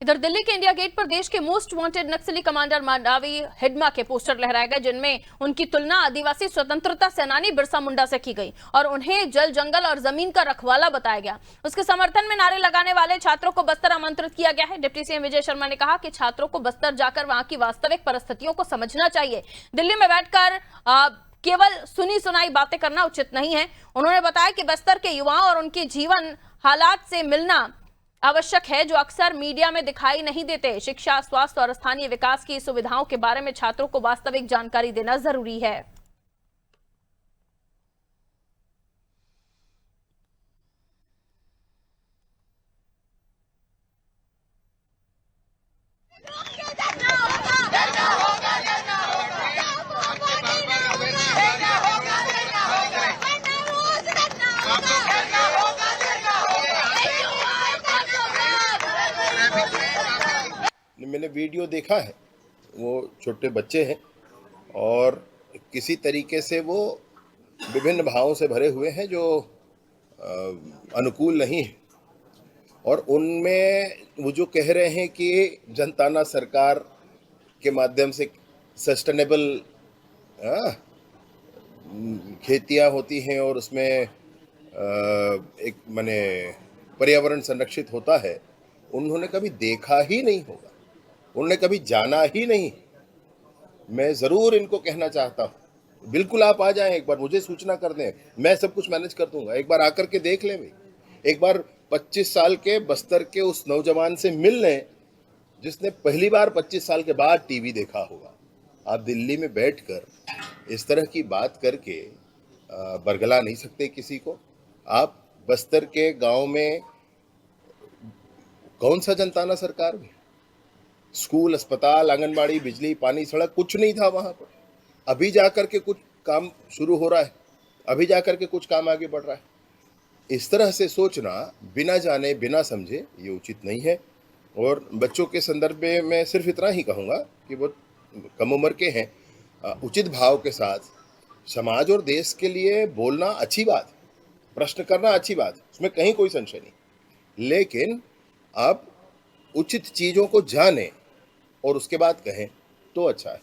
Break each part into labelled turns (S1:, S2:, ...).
S1: इधर दिल्ली के India gate पर देश के मोस्ट वांटेड नक्सली कमांडर मांडावी हिडमा के पोस्टर लहराए गए, जिनमें उनकी तुलना आदिवासी स्वतंत्रता सेनानी बिरसा मुंडा से की गई और उन्हें जल, जंगल और जमीन का रखवाला बताया गया। उसके समर्थन में नारे लगाने वाले छात्रों को बस्तर आमंत्रित किया गया है। डिप्टी सीएम विजय शर्मा ने कहा कि छात्रों को बस्तर जाकर वहां की वास्तविक परिस्थितियों को समझना चाहिए। दिल्ली में बैठकर केवल सुनी सुनाई बातें करना उचित नहीं है। उन्होंने बताया कि बस्तर के युवाओं और उनके जीवन हालात से मिलना आवश्यक है, जो अक्सर मीडिया में दिखाई नहीं देते। शिक्षा, स्वास्थ्य और स्थानीय विकास की सुविधाओं के बारे में छात्रों को वास्तविक जानकारी देना जरूरी है।
S2: मैंने वीडियो देखा है, वो छोटे बच्चे हैं और किसी तरीके से वो विभिन्न भावों से भरे हुए हैं जो अनुकूल नहीं है। और उनमें वो जो कह रहे हैं कि जनताना सरकार के माध्यम से सस्टेनेबल खेतियां होती हैं और उसमें एक माने पर्यावरण संरक्षित होता है, उन्होंने कभी देखा ही नहीं होगा, उन्होंने कभी जाना ही नहीं। मैं ज़रूर इनको कहना चाहता हूँ, बिल्कुल आप आ जाएं, एक बार मुझे सूचना कर दें, मैं सब कुछ मैनेज कर दूंगा। एक बार आकर के देख लें भाई, एक बार 25 साल के बस्तर के उस नौजवान से मिल लें जिसने पहली बार 25 साल के बाद टीवी देखा होगा। आप दिल्ली में बैठकर इस तरह की बात करके बरगला नहीं सकते किसी को। आप बस्तर के गांव में कौन सा जनताना सरकार में स्कूल, अस्पताल, आंगनबाड़ी, बिजली, पानी, सड़क कुछ नहीं था वहां पर। अभी जाकर के कुछ काम शुरू हो रहा है, अभी जाकर के कुछ काम आगे बढ़ रहा है। इस तरह से सोचना बिना जाने बिना समझे ये उचित नहीं है। और बच्चों के संदर्भ में मैं सिर्फ इतना ही कहूँगा कि वो कम उम्र के हैं, उचित भाव के साथ समाज और देश के लिए बोलना अच्छी बात, प्रश्न करना अच्छी बात, उसमें कहीं कोई संशय नहीं। लेकिन आप उचित चीज़ों को जानें और उसके बाद कहें तो अच्छा है।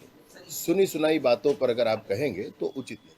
S2: सुनी सुनाई बातों पर अगर आप कहेंगे तो उचित नहीं।